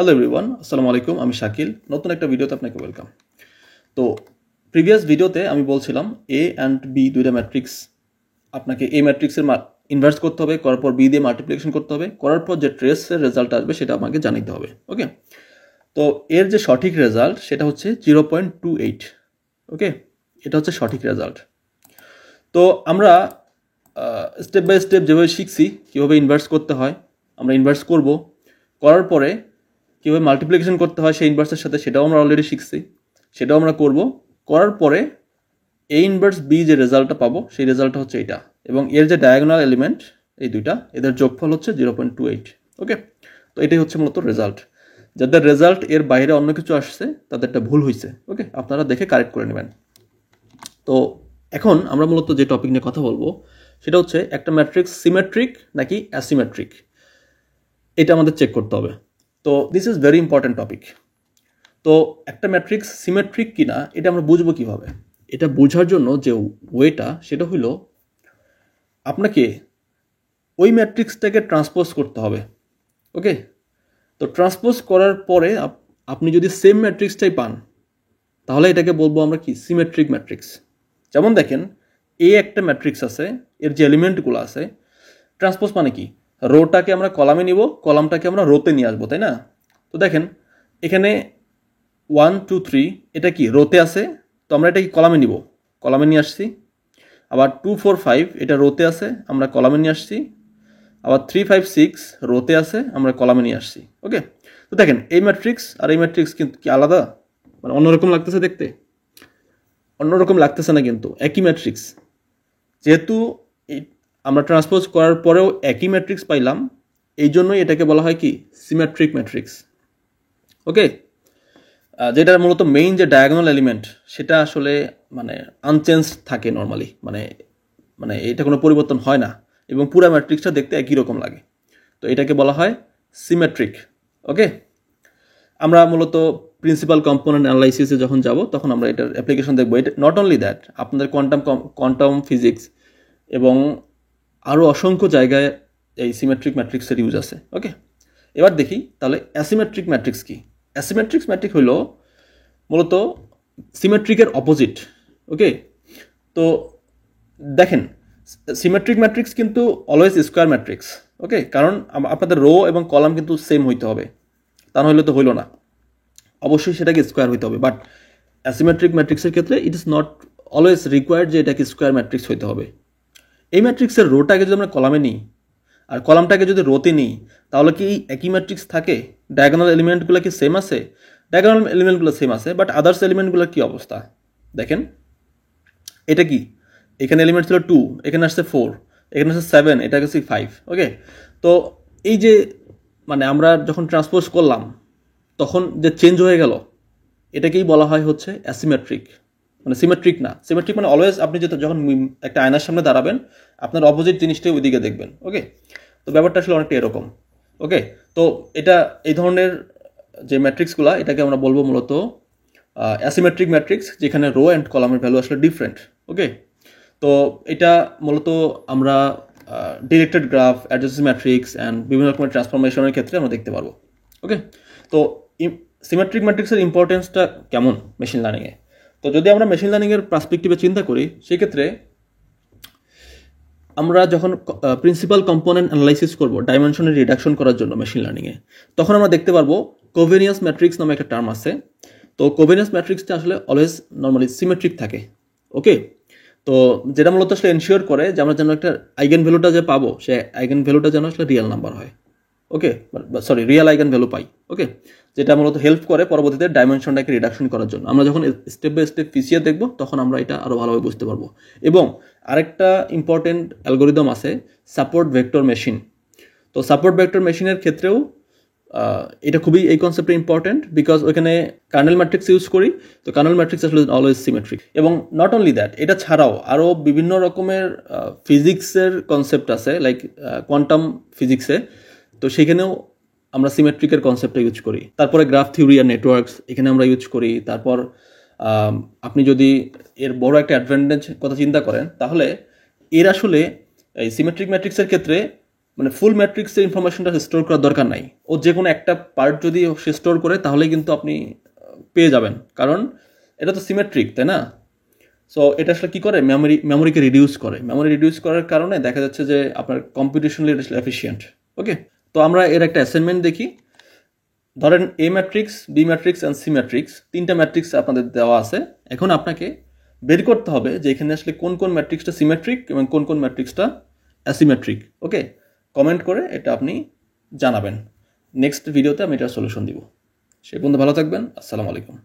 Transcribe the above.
Hello everyone, আসসালামু আলাইকুম। আমি শাকিল, নতুন একটা ভিডিওতে আপনাকে ওয়েলকাম। তো প্রিভিয়াস ভিডিওতে আমি বলছিলাম এ অ্যান্ড বি দুইটা ম্যাট্রিক্স, আপনাকে এ ম্যাট্রিক্সের ইনভার্স করতে হবে, করার পর বি দিয়ে মাল্টিপ্লিকেশন করতে হবে, করার পর যে ট্রেসের রেজাল্ট আসবে সেটা আমাকে জানিতে হবে। ওকে, তো এর যে সঠিক রেজাল্ট সেটা হচ্ছে 0.28। ওকে, এটা হচ্ছে সঠিক রেজাল্ট। তো আমরা স্টেপ বাই স্টেপ যেভাবে শিখছি কীভাবে ইনভার্স করতে হয়, আমরা ইনভার্স করব, করার পরে কীভাবে মাল্টিপ্লিকেশন করতে হয় সেই ইনভার্সের সাথে সেটাও আমরা অলরেডি শিখছি, সেটাও আমরা করব। করার পরে এ ইনভার্স বি যে রেজাল্টটা পাবো সেই রেজাল্টটা হচ্ছে এটা, এবং এর যে ডায়াগোনাল এলিমেন্ট এই দুইটা, এদের যোগফল হচ্ছে 0.28। ওকে, তো এটাই হচ্ছে মূলত রেজাল্ট। যাদের রেজাল্ট এর বাইরে অন্য কিছু আসছে তাদেরটা ভুল হয়েছে। ওকে, আপনারা দেখে কারেক্ট করে নেবেন। তো এখন আমরা মূলত যে টপিক নিয়ে কথা বলবো সেটা হচ্ছে একটা ম্যাট্রিক্স সিমেট্রিক নাকি অ্যাসিমেট্রিক, এটা আমাদের চেক করতে হবে। তো this is very important topic. তো একটা ম্যাট্রিক্স সিমেট্রিক কিনা এটা আমরা বুঝবো কিভাবে? এটা বোঝার জন্য যে ওয়েটা সেটা হলো আপনাকে ওই ম্যাট্রিক্সটাকে ট্রান্সপোজ করতে হবে। ওকে, তো ট্রান্সপোজ করার পরে আপনি যদি সেম ম্যাট্রিক্সটাই পান তাহলে এটাকে বলবো আমরা কি সিমেট্রিক ম্যাট্রিক্স। যেমন দেখেন, এ একটা ম্যাট্রিক্স আছে, এর যে এলিমেন্টগুলো আছে, ট্রান্সপোজ মানে কি, রোটাকে আমরা কলামে নিব, কলামটাকে আমরা রোতে নিয়ে আসবো, তাই না? তো দেখেন এখানে 1 2 3 এটা কি রোতে আছে, তো আমরা এটা কি কলামে নিব, কলামে নিয়ে আসছি। আবার 2 4 5 এটা রোতে আছে, আমরা কলামে নিয়ে আসছি। আবার 3 5 6 রোতে আছে, আমরা কলামে নিয়ে আসছি। ওকে, তো দেখেন এই ম্যাট্রিক্স আর এই ম্যাট্রিক্স কিন্তু কি আলাদা, মানে অন্যরকম লাগতেছে দেখতে? অন্যরকম লাগতেছে না, কিন্তু একই ম্যাট্রিক্স। যেহেতু আমরা ট্রান্সপোজ করার পরেও একই ম্যাট্রিক্স পাইলাম, এই জন্যই এটাকে বলা হয় কি সিমেট্রিক ম্যাট্রিক্স। ওকে, যেটার মূলত মেইন যে ডায়াগোনাল এলিমেন্ট সেটা আসলে মানে আনচেঞ্জ থাকে নর্মালি, মানে মানে এটা কোনো পরিবর্তন হয় না, এবং পুরো ম্যাট্রিক্সটা দেখতে একই রকম লাগে। তো এটাকে বলা হয় সিমেট্রিক। ওকে, আমরা মূলত প্রিন্সিপাল কম্পোনেন্ট অ্যানালাইসিসে যখন যাব তখন আমরা এটার অ্যাপ্লিকেশন দেখবো। এটা নট অনলি দ্যাট, আপনাদের কোয়ান্টাম ফিজিক্স এবং আরও অসংখ্য জায়গায় এই সিমেট্রিক ম্যাট্রিক্সের ইউজ আছে। ওকে, এবার দেখি তাহলে অ্যাসিমেট্রিক ম্যাট্রিক্স কি। অ্যাসিমেট্রিক ম্যাট্রিক্স হলো মূলত সিমেট্রিকের অপোজিট। ওকে, তো দেখেন সিমেট্রিক ম্যাট্রিক্স কিন্তু অলওয়েজ স্কোয়ার ম্যাট্রিক্স। ওকে, কারণ আপনাদের রো এবং কলাম কিন্তু সেম হইতে হবে, তা নইলে তো হইল না, অবশ্যই সেটাকে স্কোয়ার হইতে হবে। বাট অ্যাসিমেট্রিক ম্যাট্রিক্সের ক্ষেত্রে it is not always required যে এটাকে স্কোয়ার ম্যাট্রিক্স হইতে হবে। এই ম্যাট্রিক্সের রোটাকে যদি আমরা কলামে নিই আর কলামটাকে যদি রোতে নিই তাহলে কি একই ম্যাট্রিক্স থাকে? ডায়াগোনাল এলিমেন্টগুলো কি সেম আছে? ডায়াগোনাল এলিমেন্টগুলো সেম আছে, বাট আদার্স এলিমেন্টগুলোর কী অবস্থা দেখেন। এটা কি, এখানে এলিমেন্ট ছিল 2, এখানে আসছে 4, এখানে আসছে 7, এটা আসছে 5। ওকে, তো এই যে মানে আমরা যখন ট্রান্সপোজ করলাম তখন যে চেঞ্জ হয়ে গেল এটাকেই বলা হয় হচ্ছে অ্যাসিমেট্রিক, মানে সিমেট্রিক না। সিমেট্রিক মানে অলওয়েজ আপনি যখন একটা আয়নার সামনে দাঁড়াবেন আপনার অপোজিট জিনিসটাই ওইদিকে দেখবেন। ওকে, তো ব্যাপারটা আসলে অনেকটা এরকম। ওকে, তো এটা এই ধরনের যে ম্যাট্রিক্সগুলো এটাকে আমরা বলবো মূলত অ্যাসিমেট্রিক ম্যাট্রিক্স, যেখানে রো অ্যান্ড কলামের ভ্যালু আসলে ডিফারেন্ট। ওকে, তো এটা মূলত আমরা directed graph, adjacent matrix and বিভিন্ন রকমের ট্রান্সফরমেশনের ক্ষেত্রে আমরা দেখতে পারবো। ওকে, তো সিমেট্রিক ম্যাট্রিক্সের ইম্পর্টেন্সটা কেমন মেশিন লার্নিংয়ে? তো যদি আমরা মেশিন লার্নিংয়ের পার্সপেক্টিভে চিন্তা করি সেক্ষেত্রে আমরা যখন প্রিন্সিপাল কম্পোনেন্ট অ্যানালাইসিস করব ডাইমেনশনের রিডাকশন করার জন্য মেশিন লার্নিংয়ে, তখন আমরা দেখতে পারবো কোভেনিয়াস ম্যাট্রিক্স নামে একটা টার্ম আছে। তো কোভেনিয়াস ম্যাট্রিক্সটা আসলে অলওয়েজ নর্মালি সিমেট্রিক থাকে। ওকে, তো যেটা মূলত আসলে এনশিওর করে যে আমরা যেন একটা আইগেন ভ্যালুটা যে পাবো সে আইগেন ভ্যালুটা যেন আসলে রিয়েল নাম্বার হয়। ওকে, সরি, রিয়েল আইগেন ভ্যালু পাই। ওকে, যেটা মূলত হেল্প করে পরবর্তীতে ডাইমেনশনটাকে রিডাকশন করার জন্য। আমরা যখন স্টেপ বাই স্টেপ পিছিয়ে দেখবো তখন আমরা এটা আরও ভালোভাবে বুঝতে পারবো। এবং আরেকটা ইম্পর্টেন্ট অ্যালগোরিদম আছে সাপোর্ট ভেক্টর মেশিন। তো সাপোর্ট ভেক্টর মেশিনের ক্ষেত্রেও এটা খুবই এই কনসেপ্টে ইম্পর্টেন্ট, বিকজ ওইখানে কার্নেল ম্যাট্রিক্স ইউজ করি। তো কার্নেল ম্যাট্রিক্স আসলে অলওয়েজ সিমেট্রিক। এবং নট অনলি দ্যাট, এটা ছাড়াও আরও বিভিন্ন রকমের ফিজিক্সের কনসেপ্ট আছে, লাইক কোয়ান্টাম ফিজিক্সে, তো সেখানেও আমরা সিমেট্রিকের কনসেপ্টটা ইউজ করি। তারপরে গ্রাফ থিওরি আর নেটওয়ার্কস এখানে আমরা ইউজ করি। তারপর আপনি যদি এর বড় একটা অ্যাডভান্টেজ কথা চিন্তা করেন তাহলে এর আসলে এই সিমেট্রিক ম্যাট্রিক্সের ক্ষেত্রে মানে ফুল ম্যাট্রিক্সের ইনফরমেশনটা স্টোর করার দরকার নাই। ও যে কোনো একটা পার্ট যদি সে স্টোর করে তাহলেই কিন্তু আপনি পেয়ে যাবেন, কারণ এটা তো সিমেট্রিক, তাই না? সো এটা আসলে কী করে, মেমোরিকে রিডিউস করে। মেমোরি রিডিউস করার কারণে দেখা যাচ্ছে যে আপনার কম্পিউটেশনালি এটা আসলে এফিসিয়েন্ট। ওকে, তো আমরা এর একটা অ্যাসাইনমেন্ট দেখি। ধরেন A matrix, B matrix and C matrix, তিনটা ম্যাট্রিক্স আপনাদের দেওয়া আছে। এখন আপনাকে বের করতে হবে যে এখানে আসলে কোন কোন ম্যাট্রিক্সটা সিমেট্রিক এবং কোন কোন ম্যাট্রিক্সটা অ্যাসিমেট্রিক। ওকে, কমেন্ট করে এটা আপনি জানাবেন। নেক্সট ভিডিওতে আমি এটার সলিউশন দিব। সে পর্যন্ত ভালো থাকবেন। আসসালামু আলাইকুম।